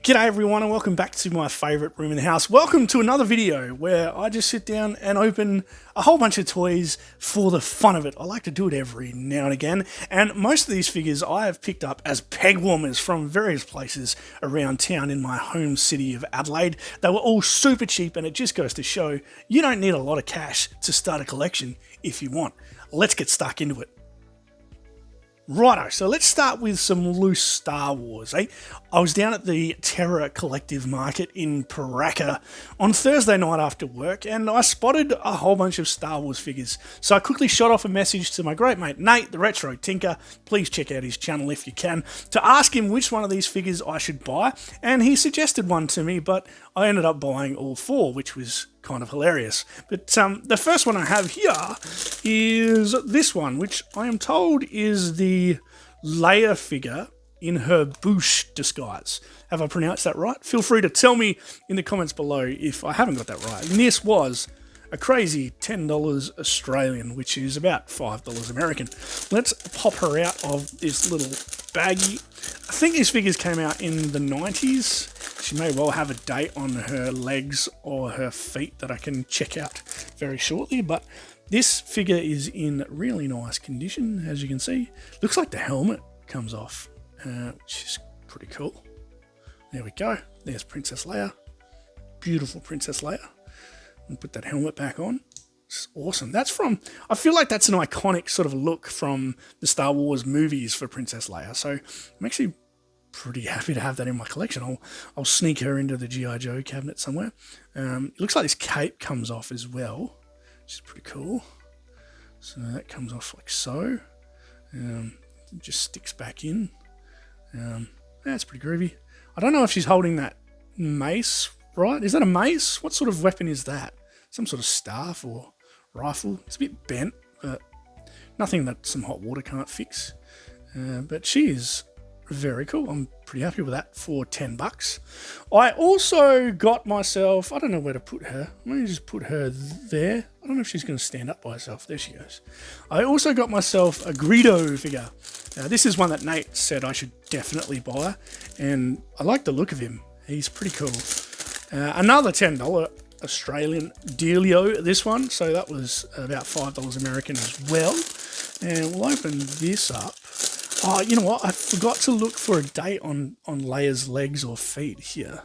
G'day everyone and welcome back to my favourite room in the house. Welcome to another video where I just sit down and open a whole bunch of toys for the fun of it. I like to do it every now and again, and most of these figures I have picked up as peg warmers from various places around town in my home city of Adelaide. They were all super cheap, and it just goes to show you don't need a lot of cash to start a collection if you want. Let's get stuck into it. Righto, so let's start with some loose Star Wars, eh? I was down at the Terror Collective Market in Paraka on Thursday night after work, and I spotted a whole bunch of Star Wars figures. So I quickly shot off a message to my great mate Nate, the Retro Tinker, please check out his channel if you can, to ask him which one of these figures I should buy, and he suggested one to me, but I ended up buying all four, which was kind of hilarious. But the first one I have here is this one, which I am told is the Leia figure in her Bouche disguise. Have I pronounced that right? Feel free to tell me in the comments below if I haven't got that right. And this was a crazy $10 Australian, which is about $5 American. Let's pop her out of this little baggie. I think these figures came out in the 90s. She may well have a date on her legs or her feet that I can check out very shortly, but this figure is in really nice condition, as you can see. Looks like the helmet comes off, which is pretty cool. There we go. There's Princess Leia. Beautiful Princess Leia. And put that helmet back on. It's awesome. That's from, I feel like that's an iconic sort of look from the Star Wars movies for Princess Leia. So I'm actually pretty happy to have that in my collection. I'll sneak her into the G.I. Joe cabinet somewhere. It looks like this cape comes off as well, which is pretty cool. So that comes off like so. It just sticks back in. That's pretty groovy. I don't know if she's holding that mace, right? Is that a mace? What sort of weapon is that? Some sort of staff or rifle? It's a bit bent, but nothing that some hot water can't fix. But she is very cool. I'm pretty happy with that for $10. I also got myself, I don't know where to put her. I'm going to just put her there. I don't know if she's going to stand up by herself. There she goes. I also got myself a Greedo figure. Now, this is one that Nate said I should definitely buy, and I like the look of him. He's pretty cool. Another $10 Australian dealio, this one. So that was about $5 American as well. And we'll open this up. Oh, you know what? I forgot to look for a date on Leia's legs or feet here.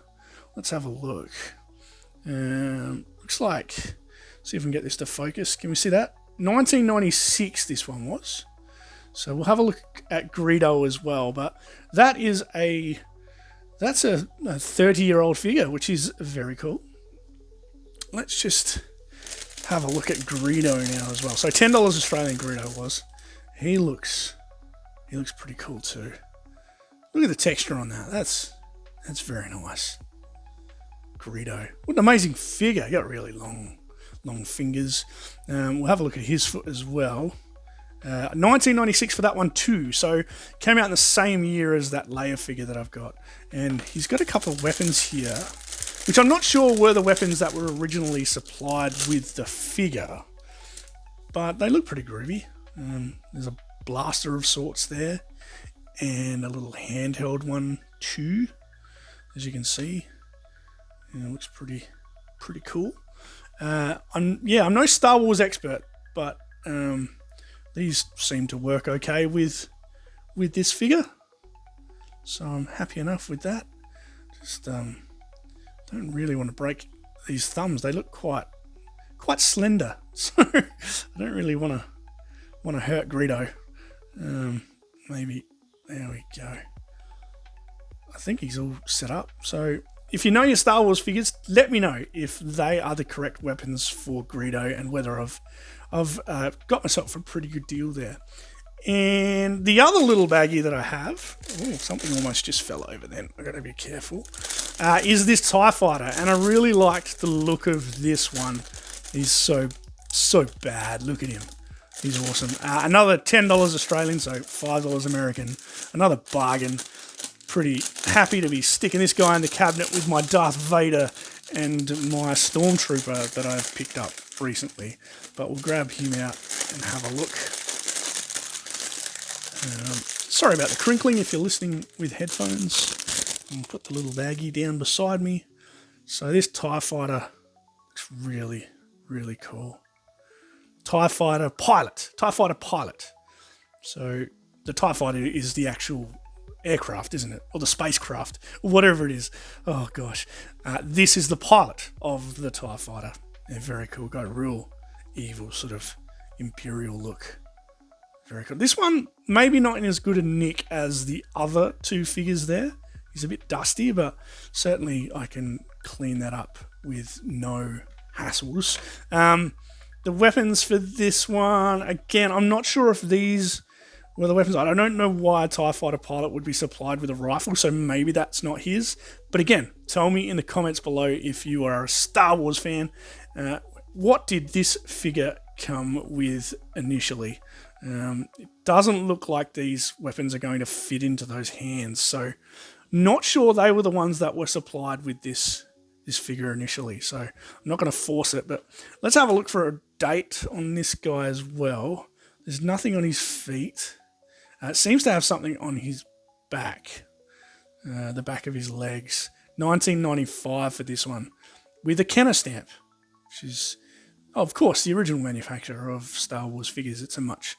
Let's have a look. Looks like, see if we can get this to focus. Can we see that? 1996 this one was. So we'll have a look at Greedo as well. But that's a 30-year-old figure, which is very cool. Let's just have a look at Greedo now as well. So $10 Australian Greedo was. He looks pretty cool too. Look at the texture on that. That's very nice. Greedo. What an amazing figure. He got really long fingers. We'll have a look at his foot as well. 1996 for that one too. So came out in the same year as that Leia figure that I've got. And he's got a couple of weapons here, which I'm not sure were the weapons that were originally supplied with the figure, but they look pretty groovy. There's a blaster of sorts there, and a little handheld one too, as you can see. It looks pretty cool. I'm no Star Wars expert, but these seem to work okay with this figure, so I'm happy enough with that. Just don't really want to break these thumbs. They look quite slender, so I don't really want to hurt Greedo. Maybe there we go. I think he's all set up. So if you know your Star Wars figures, let me know if they are the correct weapons for Greedo and whether I've got myself a pretty good deal there. And the other little baggie that I have, something almost just fell over then, I've got to be careful, is this TIE Fighter. And I really liked the look of this one. He's so bad. Look at him. He's awesome. Another $10 Australian, so $5 American. Another bargain. Pretty happy to be sticking this guy in the cabinet with my Darth Vader and my Stormtrooper that I've picked up recently. But we'll grab him out and have a look. Sorry about the crinkling if you're listening with headphones. And put the little baggie down beside me. So this TIE fighter looks really, really cool. TIE fighter pilot. So the TIE fighter is the actual aircraft, isn't it? Or the spacecraft, or whatever it is. Oh gosh. This is the pilot of the TIE fighter. Yeah, very cool. Got a real evil sort of imperial look. Very cool. This one maybe not in as good a nick as the other two figures there. He's a bit dusty, but certainly I can clean that up with no hassles. The weapons for this one, again, I'm not sure if these were the weapons. I don't know why a TIE fighter pilot would be supplied with a rifle, so maybe that's not his. But again, tell me in the comments below if you are a Star Wars fan. What did this figure come with initially? It doesn't look like these weapons are going to fit into those hands, so not sure they were the ones that were supplied with this figure initially. So I'm not going to force it, but let's have a look for a date on this guy as well. There's nothing on his feet. It seems to have something on his back, the back of his legs. 1995 for this one, with a Kenner stamp, which is, of course, the original manufacturer of Star Wars figures. It's a much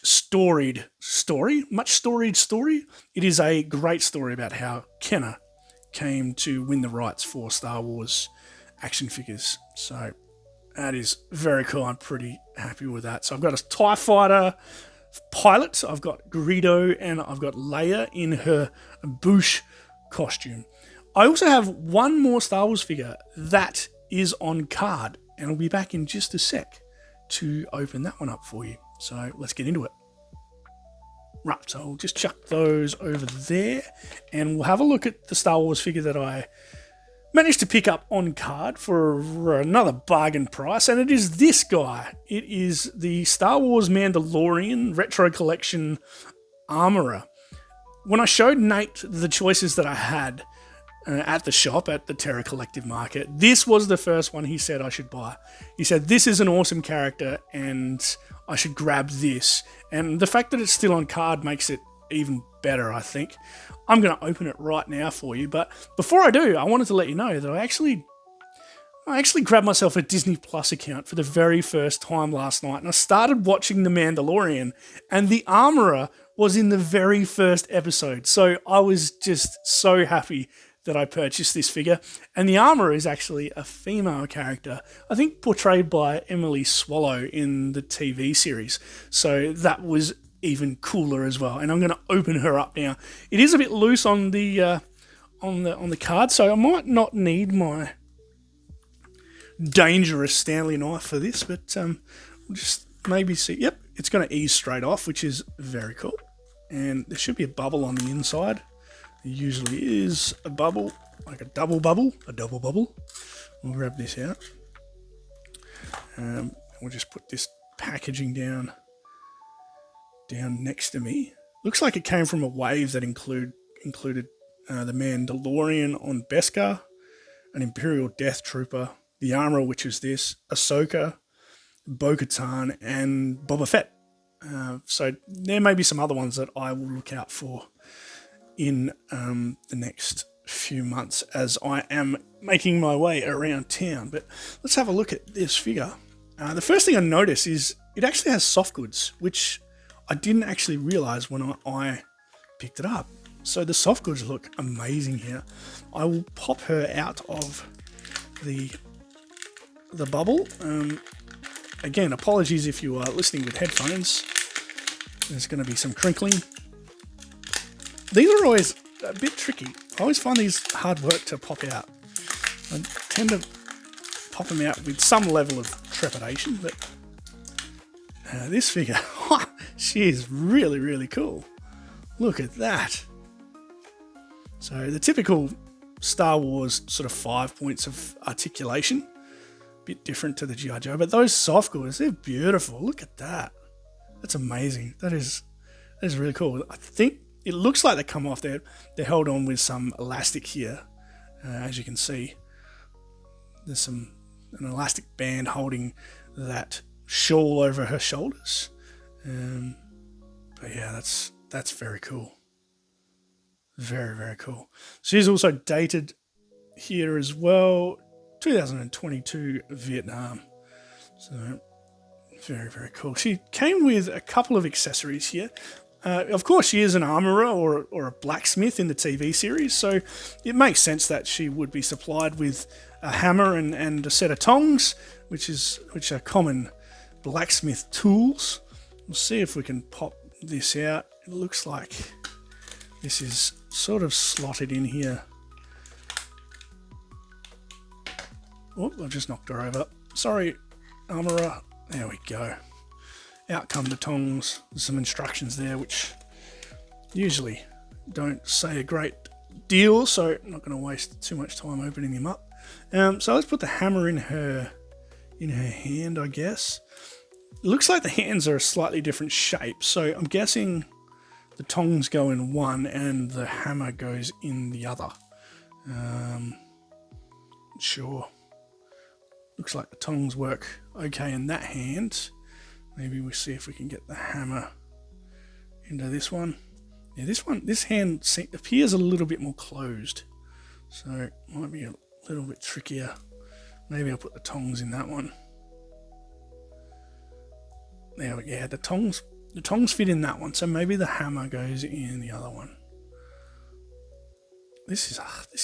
storied story. It is a great story about how Kenner came to win the rights for Star Wars action figures. So that is very cool. I'm pretty happy with that. So I've got a TIE fighter pilot, I've got Greedo, and I've got Leia in her Bouche costume. I also have one more Star Wars figure that is on card, and I'll be back in just a sec to open that one up for you. So let's get into it. Right, so I'll just chuck those over there, and we'll have a look at the Star Wars figure that I managed to pick up on card for another bargain price, and it is this guy. It is the Star Wars Mandalorian Retro Collection Armorer. When I showed Nate the choices that I had at the shop, at the Terra Collective Market, this was the first one he said I should buy. He said, this is an awesome character, and I should grab this. And the fact that it's still on card makes it even better, I think. I'm going to open it right now for you, but before I do, I wanted to let you know that I actually grabbed myself a Disney Plus account for the very first time last night, and I started watching The Mandalorian, and the Armorer was in the very first episode. So I was just so happy that I purchased this figure. And the Armorer is actually a female character, I think portrayed by Emily Swallow in the TV series. So that was even cooler as well. And I'm going to open her up now. It is a bit loose on the card, so I might not need my dangerous Stanley knife for this, but we'll just maybe see. Yep, it's going to ease straight off, which is very cool. And there should be a bubble on the inside. There usually is a bubble, like a double bubble. We'll grab this out. We'll just put this packaging down next to me. Looks like it came from a wave that included the Mandalorian on Beskar, an Imperial Death Trooper, the Armorer, which is this, Ahsoka, Bo-Katan, and Boba Fett. So there may be some other ones that I will look out for in the next few months as I am making my way around town. But let's have a look at this figure. The first thing I notice is it actually has soft goods, which I didn't actually realize when I picked it up. So the soft goods look amazing here. I will pop her out of the bubble. Again, apologies if you are listening with headphones. There's going to be some crinkling. These are always a bit tricky. I always find these hard work to pop out. I tend to pop them out with some level of trepidation, but this figure, she is really, really cool. Look at that. So the typical Star Wars sort of 5 points of articulation, a bit different to the G.I. Joe, but those soft goods, they're beautiful. Look at that. That's amazing. That is really cool. I think it looks like they come off. They're held on with some elastic here, as you can see. There's an elastic band holding that shawl over her shoulders. But yeah, that's very cool. Very, very cool. She's also dated here as well, 2022 Vietnam. So very, very cool. She came with a couple of accessories here. Of course, she is an armorer or a blacksmith in the TV series, so it makes sense that she would be supplied with a hammer and a set of tongs, which are common blacksmith tools. We'll see if we can pop this out. It looks like this is sort of slotted in here. Oh, I just knocked her over. Sorry, armorer. There we go. Out come the tongs. There's some instructions there which usually don't say a great deal, so I'm not going to waste too much time opening them up. So let's put the hammer in her hand, I guess. It looks like the hands are a slightly different shape, so I'm guessing the tongs go in one and the hammer goes in the other. Sure. Looks like the tongs work okay in that hand. Maybe we'll see if we can get the hammer into this one. Yeah, this hand appears a little bit more closed, so it might be a little bit trickier. Maybe I'll put the tongs in that one. There we go. The tongs fit in that one, so maybe the hammer goes in the other one. This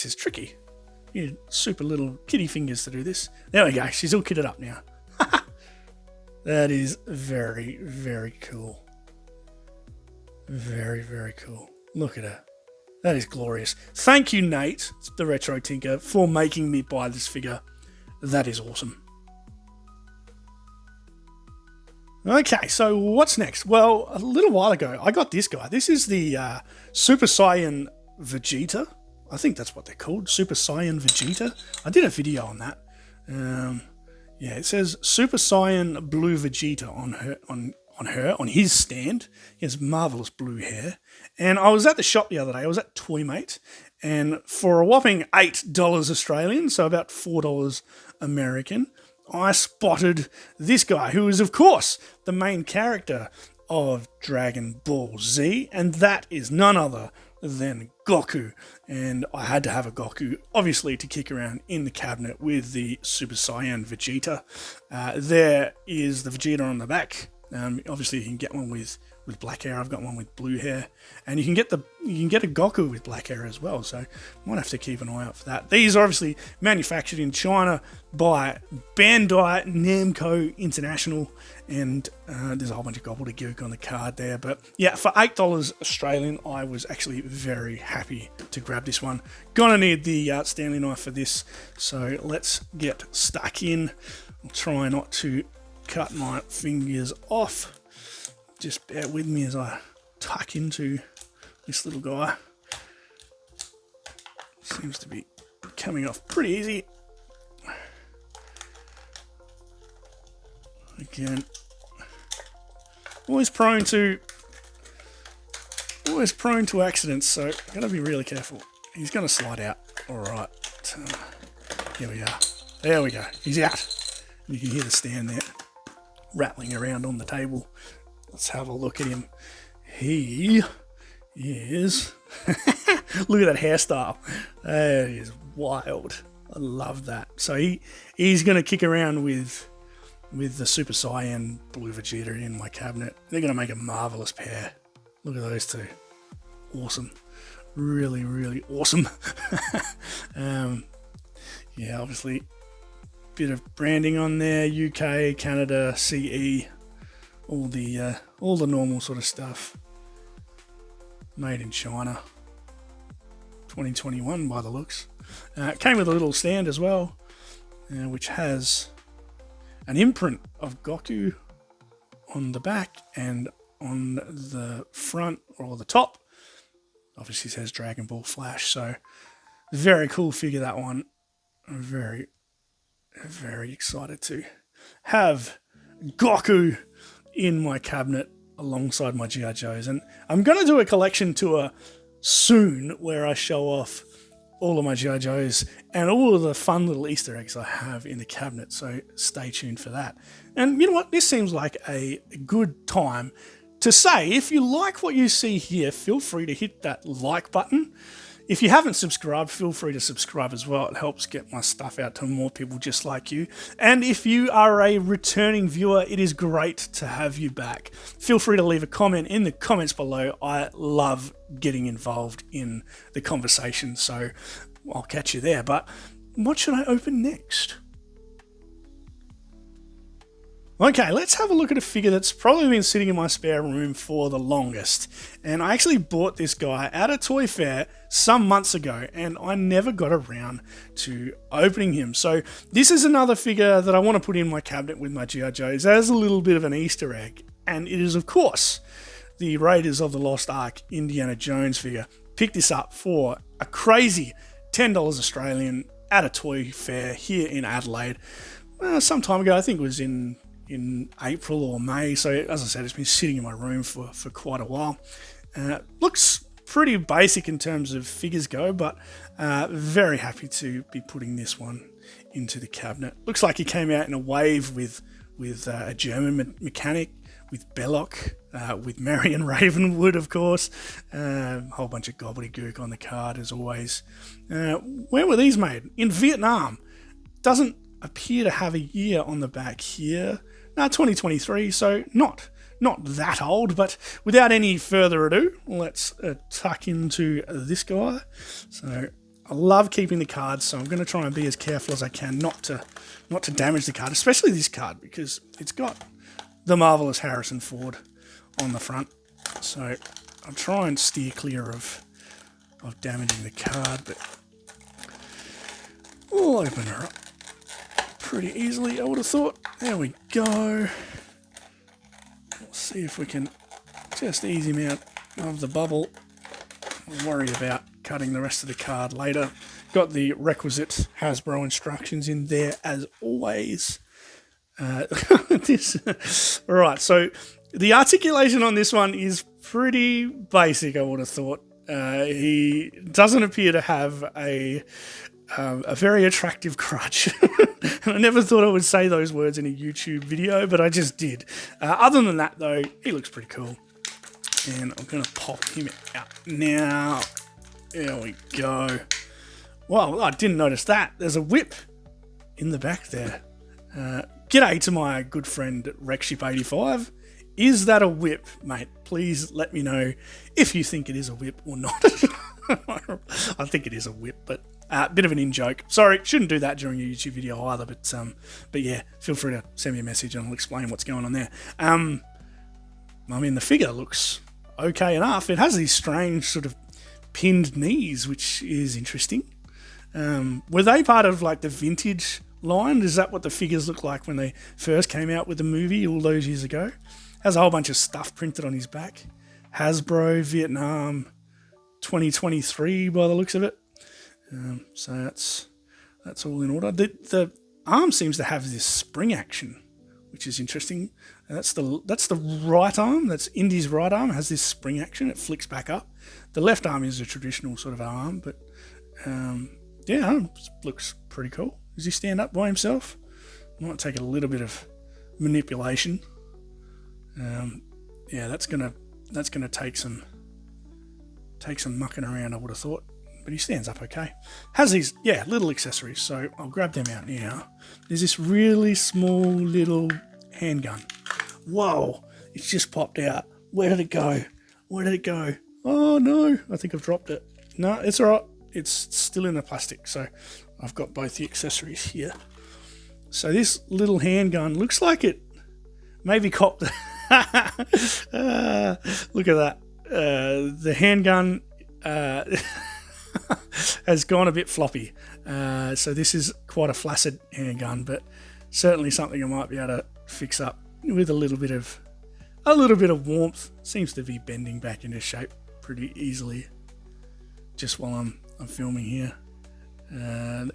is tricky. You need super little kitty fingers to do this. There we go. She's all kitted up now. That is very, very cool. Very, very cool. Look at her. That is glorious. Thank you, Nate, the Retro Tinker, for making me buy this figure. That is awesome. Okay, so what's next? Well, a little while ago, I got this guy. This is the Super Saiyan Vegeta. I think that's what they're called, Super Saiyan Vegeta. I did a video on that. Yeah, it says Super Saiyan Blue Vegeta on his stand. He has marvelous blue hair. And I was at the shop the other day. I was at Toymate, and for a whopping $8 Australian, so about $4 American, I spotted this guy, who is, of course, the main character of Dragon Ball Z, and that is none other than Goku. And I had to have a Goku, obviously, to kick around in the cabinet with the Super Saiyan Vegeta. There is the Vegeta on the back. Obviously, you can get one with black hair. I've got one with blue hair, and you can get a Goku with black hair as well. So might have to keep an eye out for that. These are obviously manufactured in China by Bandai Namco International, and there's a whole bunch of gobbledygook on the card there. But yeah, for $8 Australian, I was actually very happy to grab this one. Gonna need the Stanley knife for this, so let's get stuck in. I'll try not to cut my fingers off. Just bear with me as I tuck into this little guy. Seems to be coming off pretty easy. Again, always prone to accidents, so gotta be really careful. He's gonna slide out. All right, here we are. There we go. He's out. You can hear the stand there rattling around on the table. Let's have a look at him. He is... Look at that hairstyle. That is wild. I love that. So he's going to kick around with the Super Saiyan Blue Vegeta in my cabinet. They're going to make a marvelous pair. Look at those two. Awesome. Really, really awesome. Yeah, obviously, bit of branding on there. UK, Canada, CE. All the normal sort of stuff. Made in China. 2021 by the looks. Came with a little stand as well, which has an imprint of Goku on the back, and on the front or the top obviously says Dragon Ball Flash. So very cool figure, that one. I'm very, very excited to have Goku in my cabinet alongside my G.I. Joes. And I'm going to do a collection tour soon where I show off all of my G.I. Joes and all of the fun little Easter eggs I have in the cabinet, so stay tuned for that. And you know what? This seems like a good time to say, if you like what you see here, feel free to hit that like button. If you haven't subscribed, feel free to subscribe as well. It helps get my stuff out to more people just like you. And if you are a returning viewer, it is great to have you back. Feel free to leave a comment in the comments below. I love getting involved in the conversation, so I'll catch you there. But what should I open next? Okay, let's have a look at a figure that's probably been sitting in my spare room for the longest. And I actually bought this guy at a toy fair some months ago, and I never got around to opening him. So this is another figure that I want to put in my cabinet with my G.I. Joes as a little bit of an Easter egg. And it is, of course, the Raiders of the Lost Ark Indiana Jones figure. Picked this up for a crazy $10 Australian at a toy fair here in Adelaide. Some time ago, I think it was in April or May, so as I said, it's been sitting in my room for quite a while. Looks pretty basic in terms of figures go, but very happy to be putting this one into the cabinet. Looks like he came out in a wave with a German mechanic, with Belloc, with Marion Ravenwood, of course. A whole bunch of gobbledygook on the card, as always. Where were these made? In Vietnam. Doesn't appear to have a year on the back here. 2023, so not that old, but without any further ado, let's tuck into this guy. So I love keeping the cards, so I'm going to try and be as careful as I can not to damage the card, especially this card, because it's got the marvelous Harrison Ford on the front. So I'll try and steer clear of damaging the card, but we'll open her up pretty easily, I would have thought. There we go. We'll see if we can just ease him out of the bubble. I'll worry about cutting the rest of the card later. Got the requisite Hasbro instructions in there as always. Right, so the articulation on this one is pretty basic, I would have thought. He doesn't appear to have a very attractive crutch. And I never thought I would say those words in a YouTube video, but I just did. Other than that, though, he looks pretty cool. And I'm going to pop him out now. There we go. Well, I didn't notice that. There's a whip in the back there. G'day to my good friend Rexship85. Is that a whip, mate? Please let me know if you think it is a whip or not. I think it is a whip, but bit of an in-joke. Sorry, shouldn't do that during a YouTube video either, but yeah, feel free to send me a message and I'll explain what's going on there. I mean, the figure looks okay enough. It has these strange sort of pinned knees, which is interesting. Were they part of like the vintage line? Is that what the figures looked like when they first came out with the movie all those years ago? Has a whole bunch of stuff printed on his back. Hasbro, Vietnam, 2023 by the looks of it. So that's all in order. The arm seems to have this spring action, which is interesting. That's the right arm. That's Indy's right arm. It has this spring action. It flicks back up. The left arm is a traditional sort of arm, but yeah, looks pretty cool. Does he stand up by himself? Might take a little bit of manipulation. Yeah, that's gonna take some mucking around, I would have thought. But he stands up okay. Has these, little accessories, so I'll grab them out now. There's this really small little handgun. Whoa, it's just popped out. Where did it go? Where did it go? Oh no, I think I've dropped it. No, it's alright. It's still in the plastic, so I've got both the accessories here. So this little handgun looks like it maybe copped. Look at that. The handgun has gone a bit floppy. So this is quite a flaccid handgun, but certainly something I might be able to fix up with a little bit of warmth. Seems to be bending back into shape pretty easily just while I'm filming here.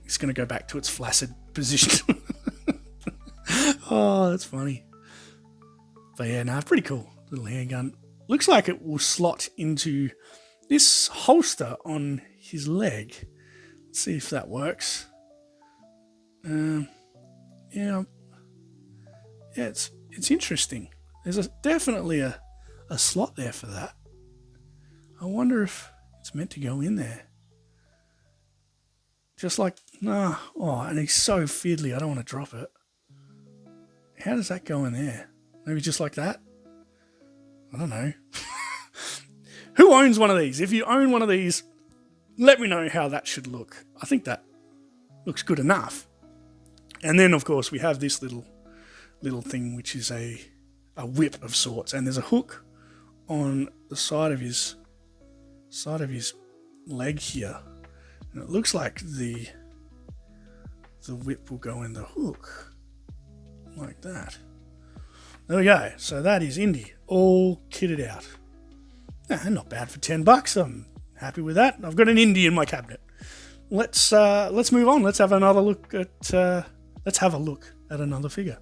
It's going to go back to its flaccid position. Oh, that's funny. But yeah, no, pretty cool little handgun. Looks like it will slot into this holster on his leg. Let's see if that works. Yeah, it's interesting. There's definitely a a slot there for that. I wonder if it's meant to go in there. Just like, nah. Oh, and he's so fiddly, I don't want to drop it. How does that go in there? Maybe just like that? I don't know. Who owns one of these? If you own one of these, let me know how that should look. I think that looks good enough. And then, of course, we have this little thing, which is a whip of sorts. And there's a hook on the side of his leg here. And it looks like the whip will go in the hook. Like that. There we go. So that is Indy, all kitted out. Not bad for $10. I'm happy with that. I've got an Indy in my cabinet. Let's move on. Let's have another look at another figure.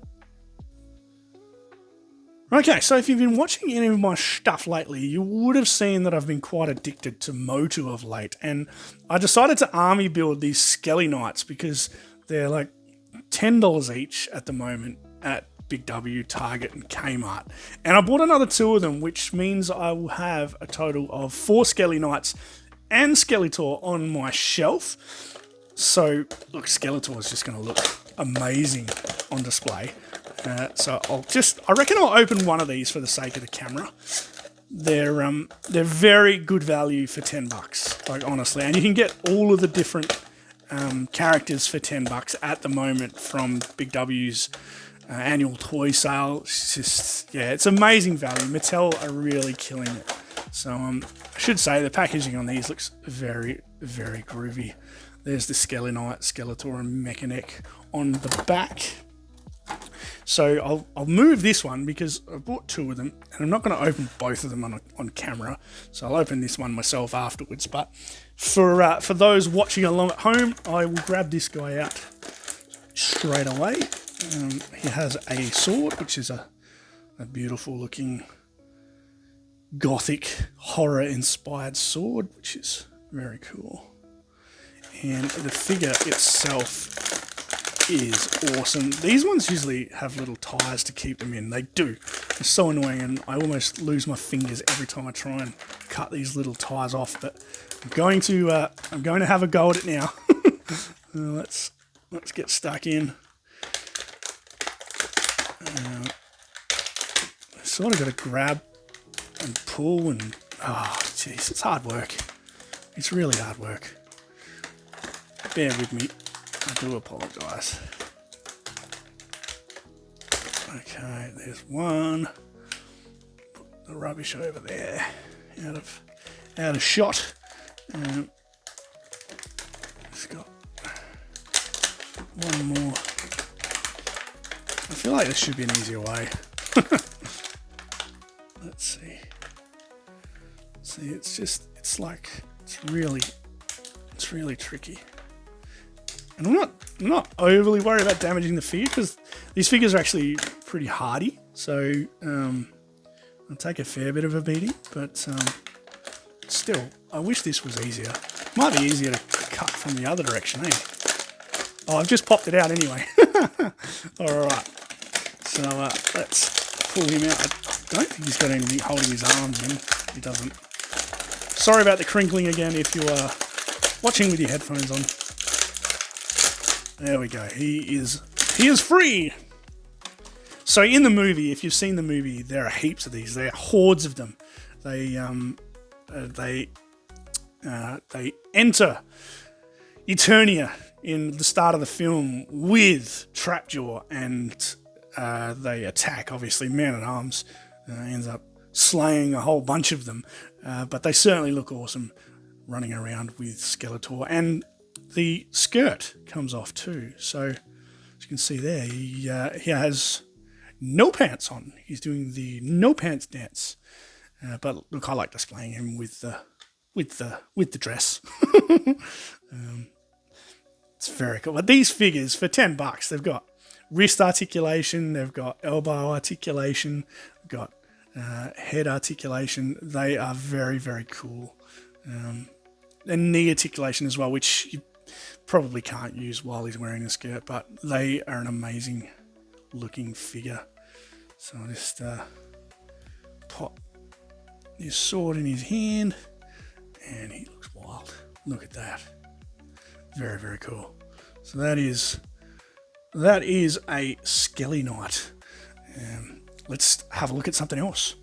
Okay, so if you've been watching any of my stuff lately, you would have seen that I've been quite addicted to Motu of late, and I decided to army build these Skelly Knights because they're like $10 each at the moment at Big W, Target, and Kmart. And I bought another 2 of them, which means I will have a total of 4 Skelly Knights and Skeletor on my shelf. So, look, Skeletor is just going to look amazing on display. So I reckon I'll open one of these for the sake of the camera. They're very good value for $10, like honestly, and you can get all of the different characters for $10 at the moment from Big W's annual toy sale. It's just, yeah, it's amazing value. Mattel are really killing it. So I should say the packaging on these looks very, very groovy. There's the Skelly Knight, Skeletor, and Mechanic on the back. So I'll move this one because I bought 2 of them, and I'm not going to open both of them on camera. So I'll open this one myself afterwards. But for those watching along at home, I will grab this guy out straight away. He has a sword, which is a beautiful looking gothic horror-inspired sword, which is very cool. And the figure itself is awesome. These ones usually have little ties to keep them in. They do. It's so annoying, and I almost lose my fingers every time I try and cut these little ties off. But I'm going to have a go at it now. Let's get stuck in. Sort of got to grab and pull and jeez, it's hard work. It's really hard work. Bear with me. I do apologise. Okay, there's one. Put the rubbish over there, out of shot. It's got one more. I feel like this should be an easier way. Let's see. See, it's really tricky. And I'm not overly worried about damaging the figure because these figures are actually pretty hardy. So I'll take a fair bit of a beating, but still, I wish this was easier. Might be easier to cut from the other direction, eh? Oh, I've just popped it out anyway. Alright, so let's pull him out. I don't think he's got anything holding his arms in. He doesn't. Sorry about the crinkling again if you are watching with your headphones on. There we go. He is free. So in the movie, if you've seen the movie, there are heaps of these. There are hordes of them. They enter Eternia in the start of the film with Trapjaw, and they attack. Obviously, Man-at-Arms ends up slaying a whole bunch of them, but they certainly look awesome running around with Skeletor, and the skirt comes off too. So as you can see there, he has no pants on. He's doing the no pants dance. But look, I like displaying him with the dress. It's very cool. But these figures for $10, they've got wrist articulation, they've got elbow articulation, they've got head articulation. They are very, very cool. And knee articulation as well, which you probably can't use while he's wearing a skirt, but they are an amazing looking figure. So I'll just pop his sword in his hand, and he looks wild. Look at that. Very, very cool. So that is a Skelly Knight. Let's have a look at something else.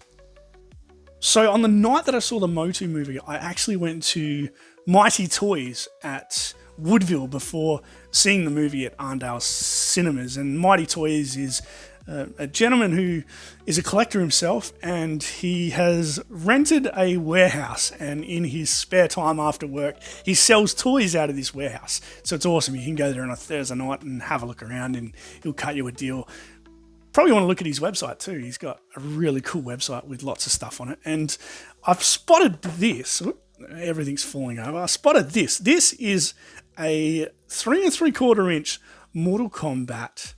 So on the night that I saw the Motu movie, I actually went to Mighty Toys at Woodville before seeing the movie at Arndale Cinemas. And Mighty Toys is a gentleman who is a collector himself, and he has rented a warehouse, and in his spare time after work he sells toys out of this warehouse. So it's awesome. You can go there on a Thursday night and have a look around, and he'll cut you a deal. Probably want to look at his website too. He's got a really cool website with lots of stuff on it. And I've spotted this. Everything's falling over. I spotted this. This is a 3 3/4 inch Mortal Kombat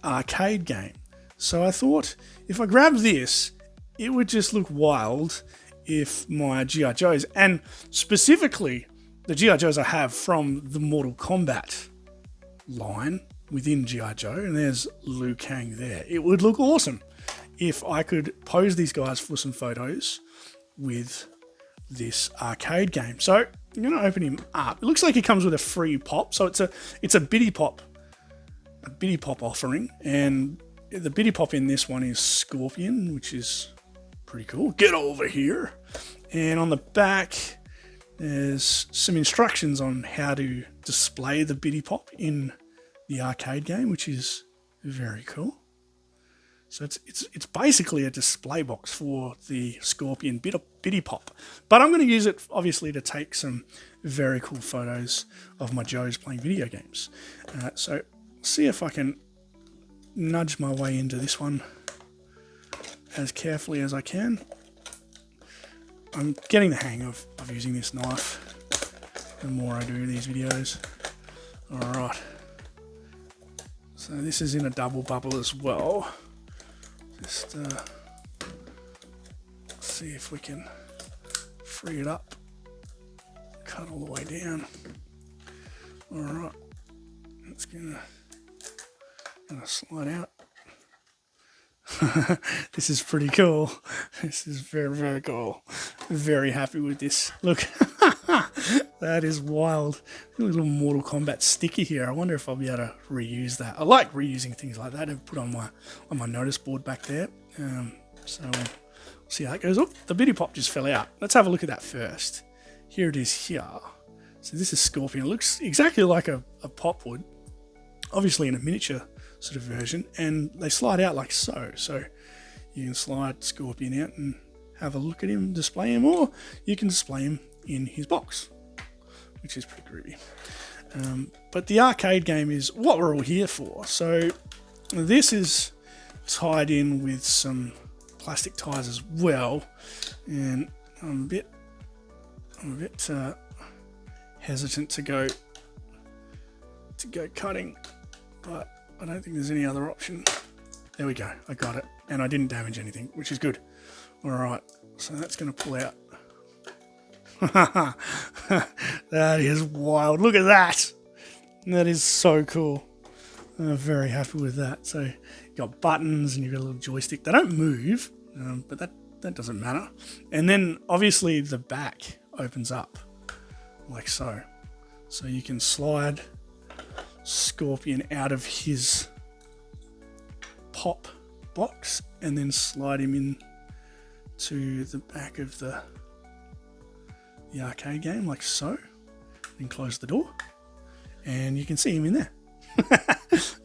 arcade game. So I thought if I grab this, it would just look wild if my G.I. Joes, and specifically the G.I. Joes I have from the Mortal Kombat line within G.I. Joe, and there's Liu Kang there. It would look awesome if I could pose these guys for some photos with this arcade game. So I'm going to open him up. It looks like he comes with a free pop, so it's a bitty pop offering, and the bitty pop in this one is Scorpion, which is pretty cool. Get over here. And on the back there's some instructions on how to display the bitty pop in the arcade game, which is very cool. So it's basically a display box for the Scorpion bitty pop. But I'm going to use it obviously to take some very cool photos of my Joes playing video games. So see if I can nudge my way into this one as carefully as I can. I'm getting the hang of using this knife the more I do these videos. Alright. So this is in a double bubble as well. Just see if we can free it up. Cut all the way down. Alright. It's gonna slide out. This is pretty cool. This is very, very cool. Very happy with this. Look, that is wild. A little Mortal Kombat sticker here. I wonder if I'll be able to reuse that. I like reusing things like that and put on my notice board back there. So we'll see how it goes. Oh, the bitty pop just fell out. Let's have a look at that first. Here it is here. So this is Scorpion. It looks exactly like a pop would. Obviously in a miniature sort of version, and they slide out like so. So you can slide Scorpion out and have a look at him, display him, or you can display him in his box, which is pretty groovy. But the arcade game is what we're all here for. So this is tied in with some plastic ties as well, and I'm a bit hesitant to go cutting, but I don't think there's any other option. There we go, I got it, and I didn't damage anything, which is good. Alright, so that's going to pull out. That is wild, look at that! That is so cool. I'm very happy with that. So you've got buttons and you've got a little joystick. They don't move, but that doesn't matter. And then obviously the back opens up like so. So you can slide Scorpion out of his pop box and then slide him in to the back of the arcade game like so, and close the door and you can see him in there.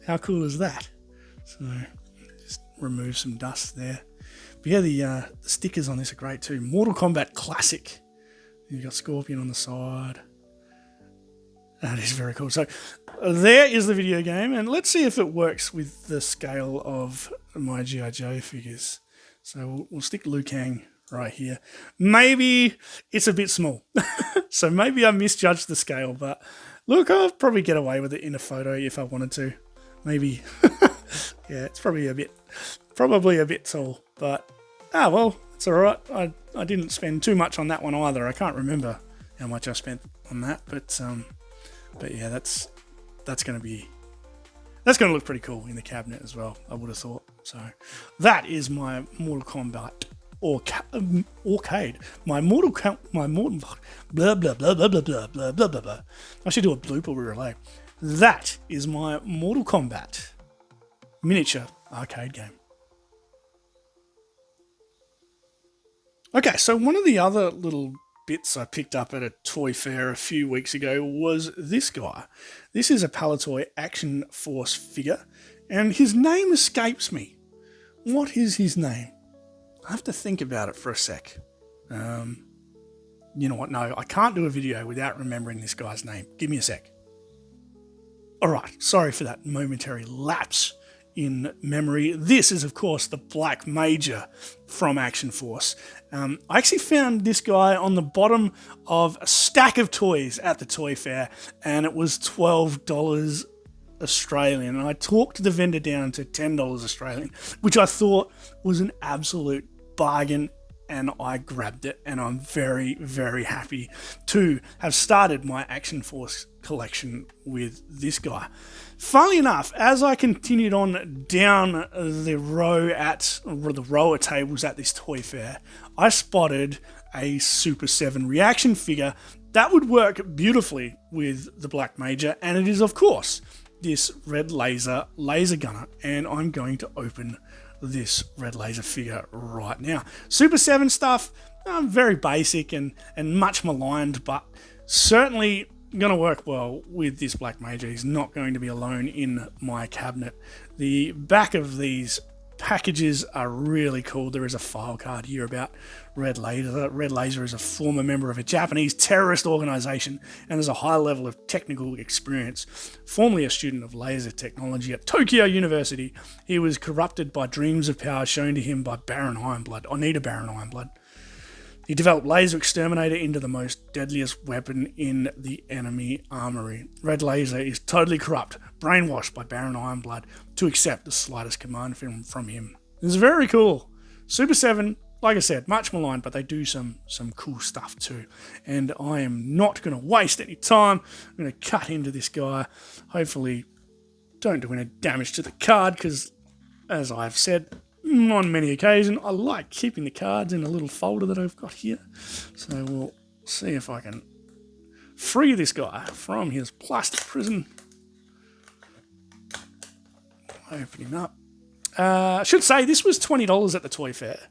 How cool is that? So just remove some dust there. But yeah, the stickers on this are great too. Mortal Kombat Classic. You've got Scorpion on the side. That is very cool. So there is the video game, and let's see if it works with the scale of my G.I. Joe figures. So we'll stick Liu Kang right here. Maybe it's a bit small. So maybe I misjudged the scale, but look, I'll probably get away with it in a photo if I wanted to. Maybe. Yeah, it's probably a bit tall, but well, it's all right. I didn't spend too much on that one either. I can't remember how much I spent on that, but yeah, that's going to look pretty cool in the cabinet as well, I would have thought. So that is my Mortal Kombat Arcade. My Mortal blah blah blah blah blah blah blah blah blah blah. I should do a blooper relay. That is my Mortal Kombat miniature arcade game. Okay, so one of the other little bits I picked up at a toy fair a few weeks ago was this guy. This is a Palitoy Action Force figure, and his name escapes me. What is his name? I have to think about it for a sec. You know what? No, I can't do a video without remembering this guy's name. Give me a sec. Alright, sorry for that momentary lapse in memory. This is, of course, the Black Major from Action Force. I actually found this guy on the bottom of a stack of toys at the toy fair, and it was $12 Australian. And I talked the vendor down to $10 Australian, which I thought was an absolute bargain, and I grabbed it, and I'm very, very happy to have started my Action Force collection with this guy. Funnily enough, as I continued on down the row of tables at this toy fair, I spotted a Super 7 reaction figure that would work beautifully with the Black Major, and it is, of course, this red laser gunner, and I'm going to open this red laser figure right now. Super 7 stuff, very basic and much maligned, but certainly going to work well with this Black Major. He's not going to be alone in my cabinet. The back of these packages are really cool. There is a file card here about Red Laser. Red Laser is a former member of a Japanese terrorist organization and has a high level of technical experience. Formerly a student of laser technology at Tokyo University, he was corrupted by dreams of power shown to him by Baron Ironblood. I need a Baron Ironblood. He developed Laser Exterminator into the most deadliest weapon in the enemy armory. Red Laser is totally corrupt, brainwashed by Baron Ironblood to accept the slightest command from him. It's very cool. Super 7, like I said, much maligned, but they do some cool stuff too. And I am not going to waste any time. I'm going to cut into this guy. Hopefully don't do any damage to the card, because as I've said on many occasions, I like keeping the cards in a little folder that I've got here. So we'll see if I can free this guy from his plastic prison. Open him up. I should say this was $20 at the toy fair,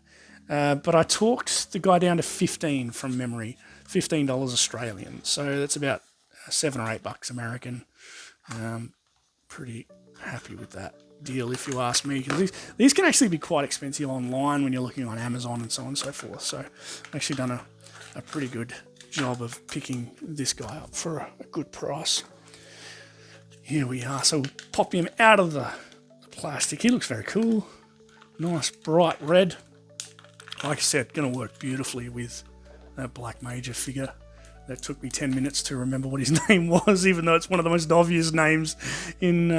but I talked the guy down to $15 from memory, $15 Australian. So that's about $7 or $8 American. Pretty happy with that deal, if you ask me, because these can actually be quite expensive online when you're looking on Amazon and so on and so forth. So I've actually done a pretty good job of picking this guy up for a good price. Here we are. So we'll pop him out of the plastic. He looks very cool. Nice bright red. Like I said, going to work beautifully with that Black Major figure. That took me 10 minutes to remember what his name was, even though it's one of the most obvious names in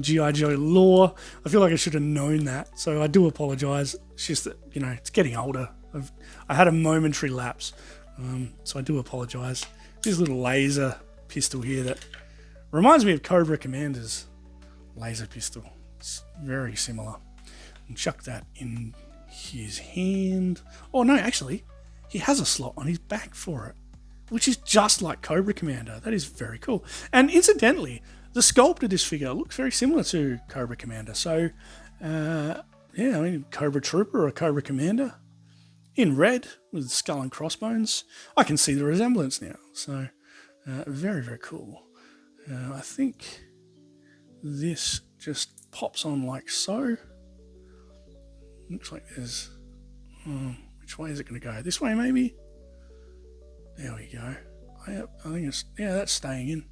G.I. Joe lore. I feel like I should have known that, so I do apologise. It's just that, it's getting older. I had a momentary lapse, so I do apologise. This little laser pistol here that reminds me of Cobra Commander's laser pistol. It's very similar. And chuck that in his hand. Oh no, actually, he has a slot on his back for it, which is just like Cobra Commander. That is very cool. And incidentally, the sculpt of this figure looks very similar to Cobra Commander. So, Cobra Trooper or Cobra Commander in red with skull and crossbones. I can see the resemblance now. So, very, very cool. I think this just pops on like so. Looks like there's... which way is it going to go? This way, maybe? There we go. I think it's... Yeah, that's staying in.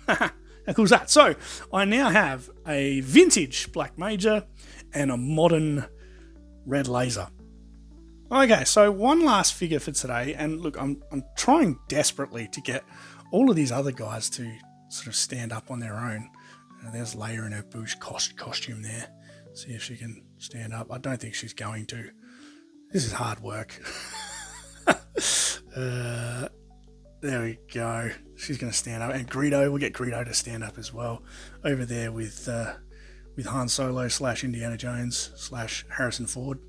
How cool is that? So, I now have a vintage Black Major and a modern Red Laser. Okay, so one last figure for today. And look, I'm trying desperately to get all of these other guys to sort of stand up on their own. There's Leia in her Bush costume there. See if she can stand up. I don't think she's going to. This is hard work. There we go. She's going to stand up. And Greedo, we'll get Greedo to stand up as well. Over there with Han Solo / Indiana Jones / Harrison Ford.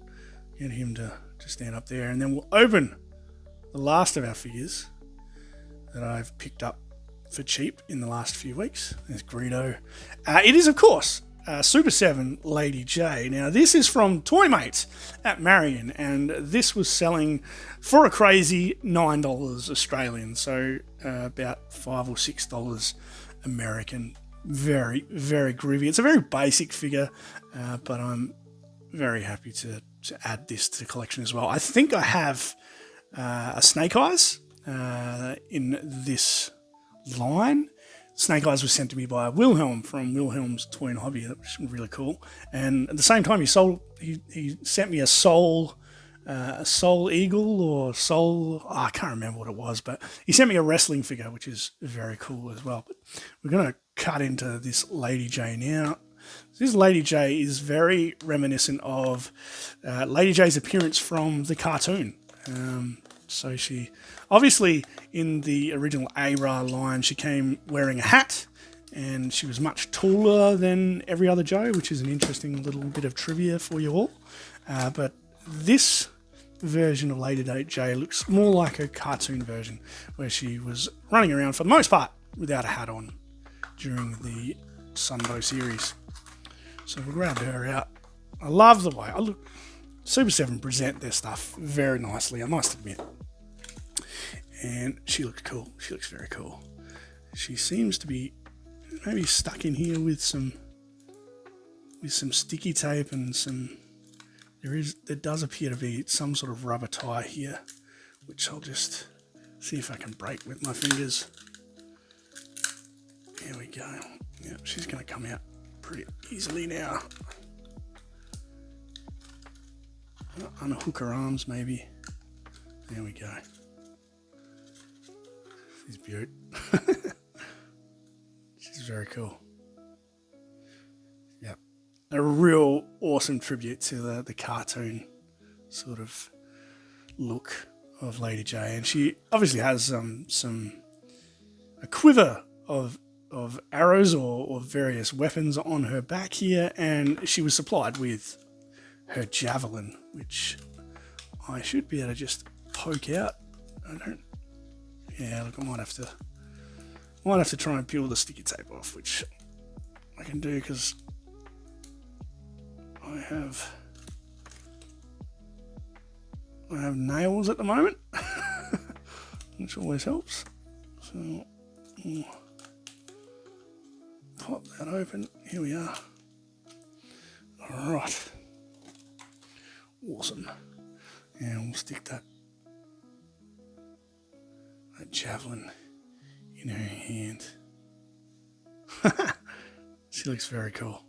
Get him to stand up there, and then we'll open the last of our figures that I've picked up for cheap in the last few weeks. There's Greedo. It is, of course, Super 7 Lady J. Now, this is from Toy Mates at Marion, and this was selling for a crazy $9 Australian, so about $5 or $6 American. Very, very groovy. It's a very basic figure, but I'm very happy to add this to the collection as well. I think I have a Snake Eyes in this line. Snake Eyes was sent to me by Wilhelm from Wilhelm's Toy and Hobby. That was really cool. And at the same time, he sent me a Soul Eagle or Soul. Oh, I can't remember what it was, but he sent me a wrestling figure, which is very cool as well. But we're going to cut into this Lady J now. This Lady J is very reminiscent of Lady J's appearance from the cartoon. So she, obviously, in the original A-Ra line, she came wearing a hat, and she was much taller than every other Joe, which is an interesting little bit of trivia for you all. But this version of Lady J looks more like a cartoon version, where she was running around, for the most part, without a hat on during the Sunbow series. So we'll grab her out. I love the way Super 7 present their stuff very nicely, I must admit. And she looks cool. She looks very cool. She seems to be maybe stuck in here with some sticky tape and some. There does appear to be some sort of rubber tie here, which I'll just see if I can break with my fingers. There we go. Yeah, she's going to come out pretty easily now. Unhook her arms, maybe. There we go. She's beaut. She's very cool. Yep. A real awesome tribute to the cartoon sort of look of Lady J. And she obviously has a quiver of arrows or various weapons on her back here, and she was supplied with her javelin, which I should be able to just poke out. Yeah, look, I might have to try and peel the sticky tape off, which I can do because I have nails at the moment, which always helps. So we'll pop that open. Here we are. All right. Awesome. And we'll stick that javelin in her hand. She looks very cool.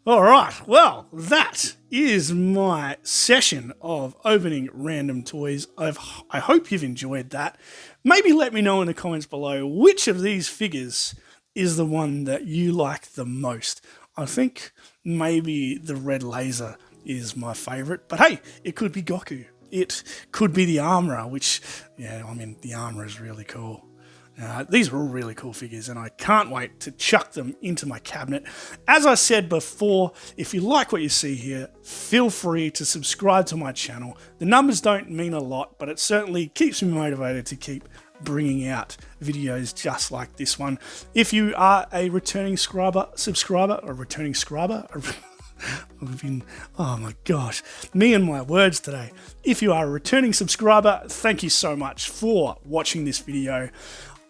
All right, well, that is my session of opening random toys. I hope you've enjoyed that. Maybe let me know in the comments below which of these figures is the one that you like the most. I think maybe the red laser is my favourite, but hey, it could be Goku. It could be the Armourer, which, yeah, I mean, the Armourer is really cool. These are all really cool figures, and I can't wait to chuck them into my cabinet. As I said before, if you like what you see here, feel free to subscribe to my channel. The numbers don't mean a lot, but it certainly keeps me motivated to keep bringing out videos just like this one. If you are a returning subscriber, oh my gosh, me and my words today. If you are a returning subscriber, thank you so much for watching this video.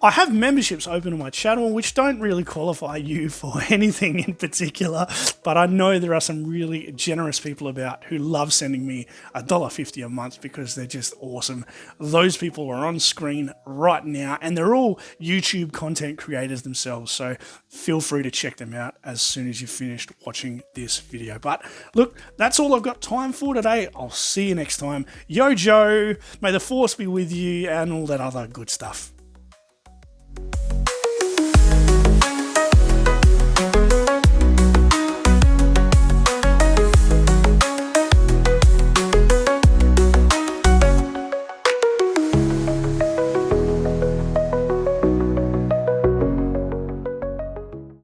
I have memberships open on my channel which don't really qualify you for anything in particular, but I know there are some really generous people about who love sending me $1.50 a month because they're just awesome. Those people are on screen right now, and they're all YouTube content creators themselves, so feel free to check them out as soon as you've finished watching this video. But look, that's all I've got time for today. I'll see you next time. Yo Joe, may the force be with you, and all that other good stuff.